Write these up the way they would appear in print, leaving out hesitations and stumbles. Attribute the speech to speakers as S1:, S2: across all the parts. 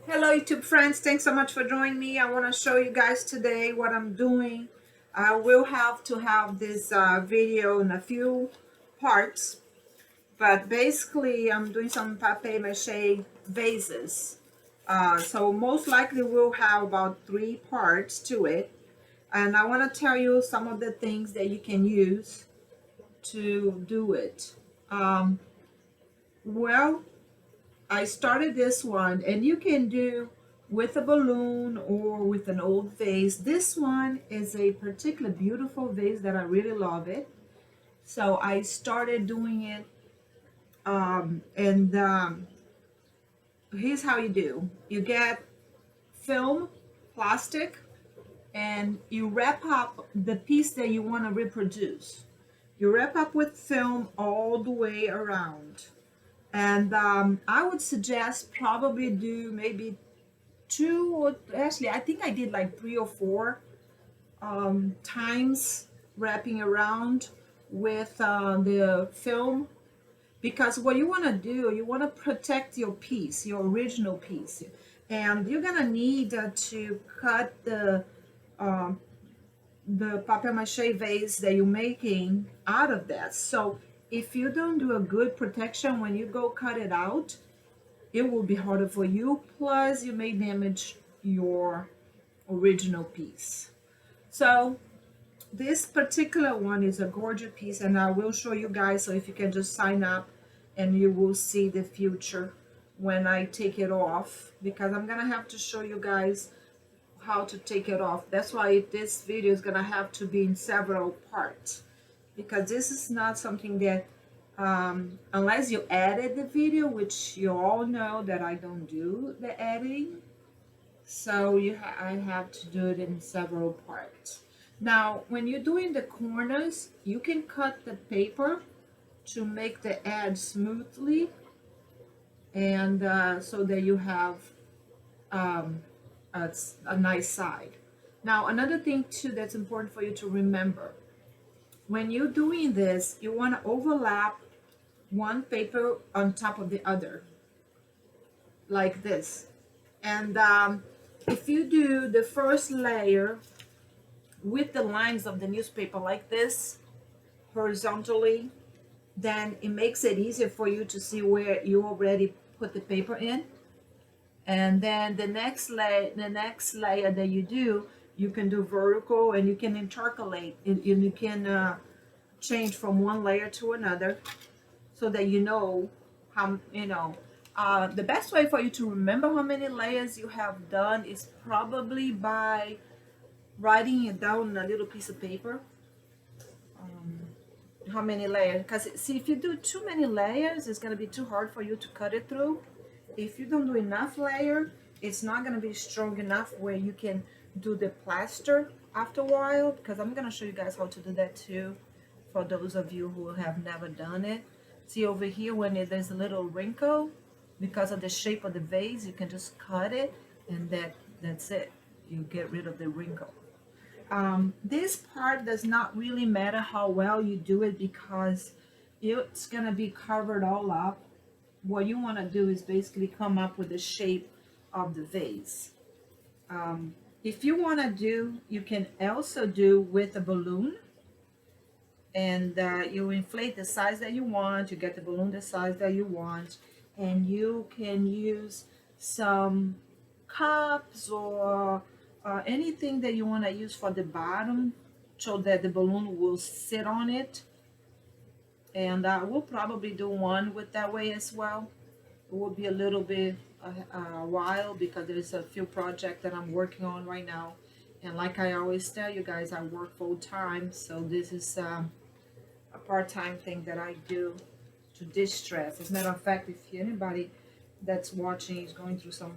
S1: Hello YouTube friends, thanks so much for joining me. I want to show you guys today what I'm doing. I will have to have this video in a few parts, but basically I'm doing some papier mache vases. So most likely we'll have about 3 parts to it, and I want to tell you some of the things that you can use to do it. Um, well, I started this one, and you can do with a balloon or with an old vase. This one is a particular beautiful vase that I really love it. So I started doing it, and here's how you do. You get film, plastic, and you wrap up the piece that you want to reproduce. You wrap up with film all the way around. And I would suggest probably do maybe two, or actually I think I did like 3 or 4 times wrapping around with the film, because what you want to do, you want to protect your piece, your original piece, and you're gonna need to cut uh, the papier mache vase that you're making out of that. So if you don't do a good protection when you go cut it out, it will be harder for you, plus you may damage your original piece. So this particular one is a gorgeous piece, and I will show you guys, so if you can just sign up and you will see the future when I take it off, because I'm gonna have to show you guys how to take it off. That's why this video is gonna have to be in several parts, because this is not something that unless you edit the video, which you all know that I don't do the editing, so I have to do it in several parts. Now when you're doing the corners, you can cut the paper to make the edge smoothly, and so that you have um, a nice side. Now another thing too that's important for you to remember, when you're doing this, you want to overlap one paper on top of the other like this. And if you do the first layer with the lines of the newspaper like this horizontally, then it makes it easier for you to see where you already put the paper in. And then the next layer that you do, you can do vertical, and you can intercalate, and you can change from one layer to another, so that you know how, the best way for you to remember how many layers you have done is probably by writing it down on a little piece of paper. How many layers, because see, if you do too many layers, it's going to be too hard for you to cut it through. If you don't do enough layer, it's not going to be strong enough where you can do the plaster after a while, because I'm going to show you guys how to do that too, for those of you who have never done it. See over here, when there's a little wrinkle, because of the shape of the vase, you can just cut it, and that's it. You get rid of the wrinkle. This part does not really matter how well you do it, because it's gonna be covered all up. What you want to do is basically come up with the shape of the vase. If you want to do, you can also do with a balloon, and you inflate the size that you want, you get the balloon the size that you want, and you can use some cups or anything that you want to use for the bottom, so that the balloon will sit on it. And we'll probably do one with that way as well. It will be a little bit a while, because there's a few projects that I'm working on right now, and like I always tell you guys, I work full-time, so this is a part-time thing that I do to distress. As a matter of fact, if anybody that's watching is going through some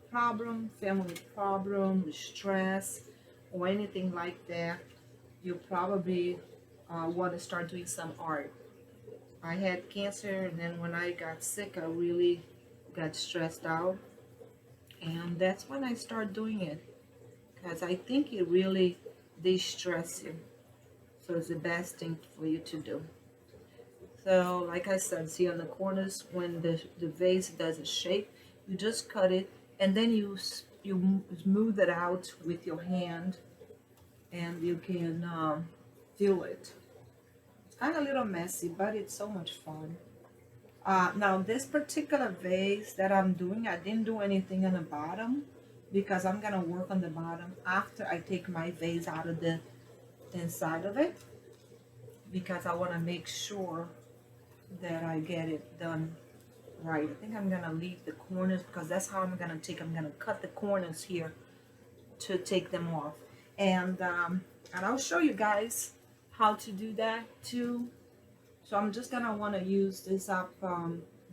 S1: problem, family problem, stress, or anything like that, you probably want to start doing some art. I had cancer, and then when I got sick, I really got stressed out, and that's when I started doing it, because I think it really de-stress you. So it's the best thing for you to do. So like I said, see on the corners, when the vase does a shape, you just cut it and then you smooth it out with your hand, and you can feel it. It's kind of a little messy, but it's so much fun. Now this particular vase that I'm doing, I didn't do anything on the bottom because I'm gonna work on the bottom after I take my vase out of the inside of it, because I want to make sure that I get it done right. I think I'm gonna leave the corners because that's how I'm gonna cut the corners here to take them off, and I'll show you guys how to do that too. So I'm just gonna want to use this up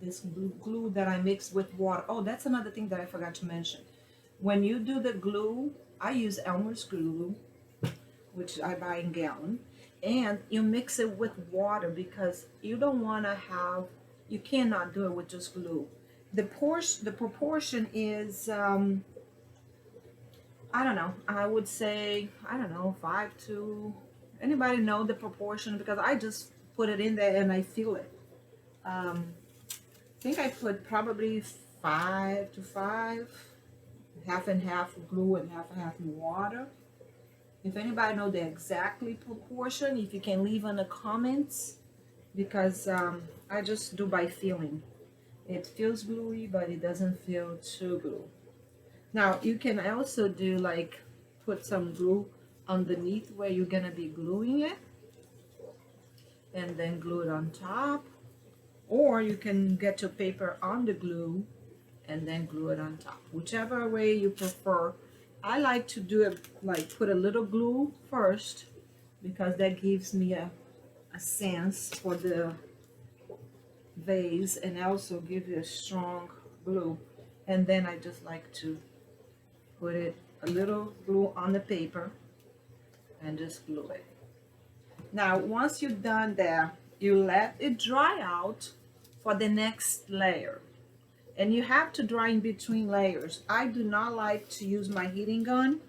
S1: this glue that I mixed with water. Oh, that's another thing that I forgot to mention. When you do the glue, I use Elmer's glue, which I buy in gallon, and you mix it with water because you don't want to have, you cannot do it with just glue. The proportion is I don't know, I would say, I don't know, 5 to, anybody know the proportion? Because I just put it in there and I feel it. I think I put probably 5 to 5, half and half glue and half and half water. If anybody know the exactly proportion, if you can leave in the comments, because I just do by feeling. It feels gluey, but it doesn't feel too glue. Now you can also do like put some glue underneath where you're gonna be gluing it, and then glue it on top, or you can get your paper on the glue and then glue it on top, whichever way you prefer. I like to do it like put a little glue first because that gives me a sense for the vase, and also give you a strong glue. And then I just like to put it a little glue on the paper and just glue it. Now once you're done there, you let it dry out for the next layer, and you have to dry in between layers. I do not like to use my heating gun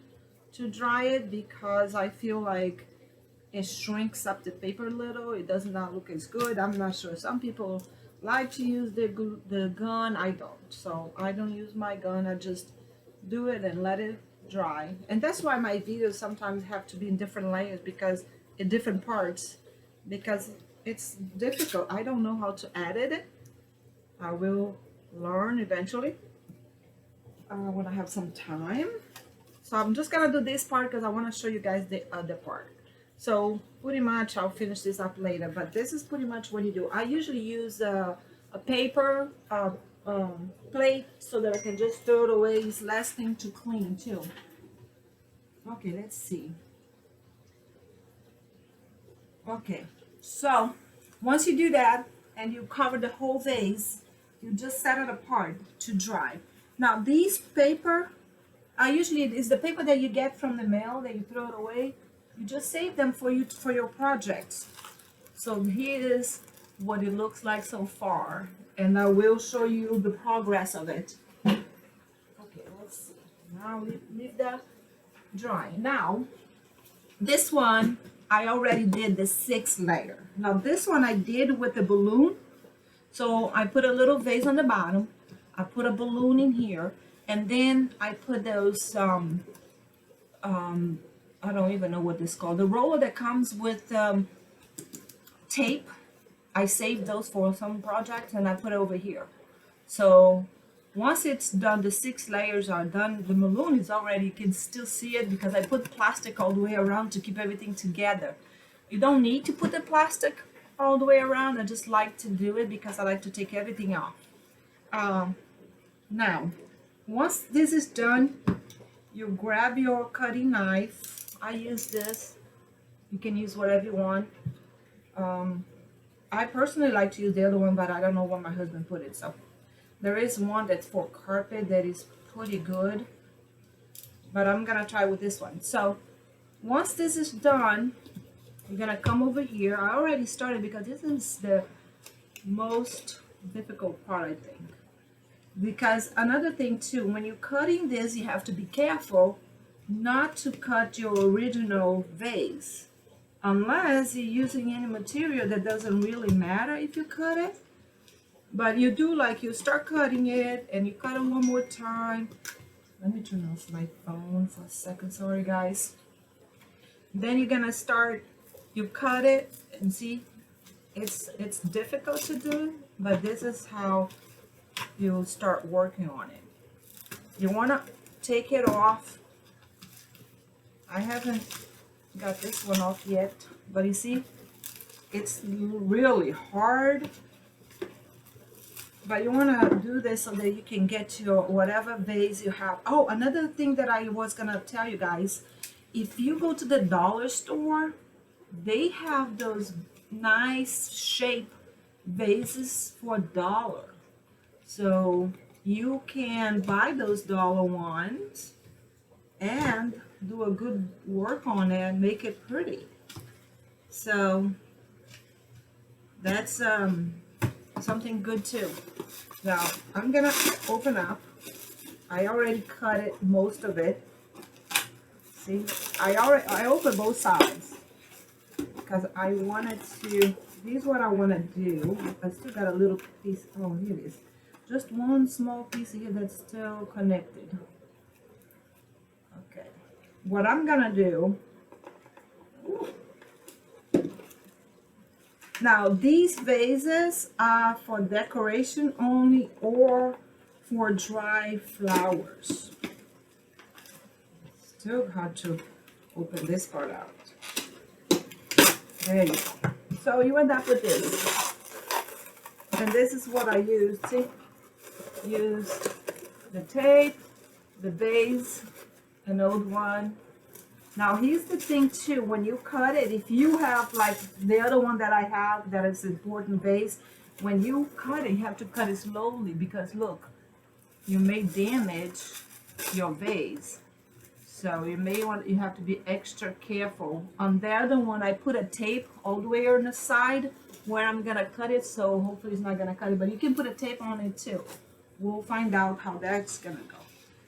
S1: to dry it because I feel like it shrinks up the paper a little. It does not look as good. I'm not sure. Some people like to use the gun. I don't. So I don't use my gun. I just do it and let it dry. And that's why my videos sometimes have to be in different layers, because in different parts, because it's difficult. I don't know how to edit it. I will learn eventually when I have some time. So I'm just gonna do this part because I want to show you guys the other part. So pretty much I'll finish this up later, but this is pretty much what you do. I usually use a paper plate so that I can just throw it away. It's less thing to clean too. Okay, let's see. Okay, so once you do that and you cover the whole vase, you just set it apart to dry. Now these paper, usually it's the paper that you get from the mail that you throw it away. You just save them for your projects. So here is what it looks like so far, and I will show you the progress of it. Okay, let's see. Now leave that dry. Now this one I already did the 6th layer. Now this one I did with the balloon. So I put a little vase on the bottom, I put a balloon in here, and then I put those I don't even know what this is called, the roller that comes with tape. I saved those for some projects and I put it over here. So once it's done, the 6 layers are done, the balloon is already, you can still see it because I put plastic all the way around to keep everything together. You don't need to put the plastic all the way around. I just like to do it because I like to take everything off. Now once this is done, you grab your cutting knife. I use this. You can use whatever you want. I personally like to use the other one, but I don't know where my husband put it. So there is one that's for carpet that is pretty good, but I'm gonna try with this one. So once this is done, you're gonna come over here. I already started because this is the most difficult part, I think. Because another thing too, when you're cutting this, you have to be careful not to cut your original vase. Unless you're using any material that doesn't really matter if you cut it. But you do, like, you start cutting it and you cut it one more time. Let me turn off my phone for a second. Sorry, guys. Then you're gonna start, you cut it and see, it's difficult to do, but this is how you start working on it. You wanna take it off. I haven't got this one off yet, but you see, it's really hard. But you want to do this so that you can get your whatever vase you have. Oh, another thing that I was going to tell you guys, if you go to the dollar store, they have those nice shape vases for $1. So you can buy those dollar ones and do a good work on it and make it pretty. So that's something good too. Now I'm gonna open up. I already cut it, most of it. See, I opened both sides because I wanted to. Here's what I want to do. I still got a little piece. Oh, here it is. Just one small piece here that's still connected. Okay. What I'm gonna do. Now, these vases are for decoration only or for dry flowers. Still hard to open this part out. There you go. So you end up with this. And this is what I used. See? Use the tape, the vase, an old one. Now here's the thing too, when you cut it, if you have like the other one that I have that is important vase, when you cut it, you have to cut it slowly because look, you may damage your vase. So you have to be extra careful. On the other one, I put a tape all the way on the side where I'm gonna cut it, so hopefully it's not gonna cut it, but you can put a tape on it too. We'll find out how that's gonna go.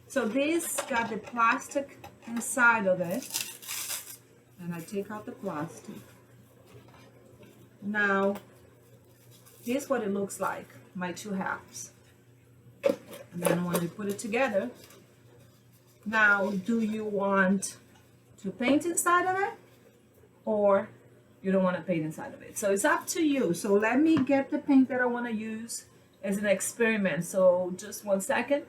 S1: So this got the plastic inside of it, and I take out the plastic. Now here's what it looks like, my two halves. And then when we put it together, now do you want to paint inside of it or you don't want to paint inside of it? So it's up to you. So let me get the paint that I want to use as an experiment. So just 1 second.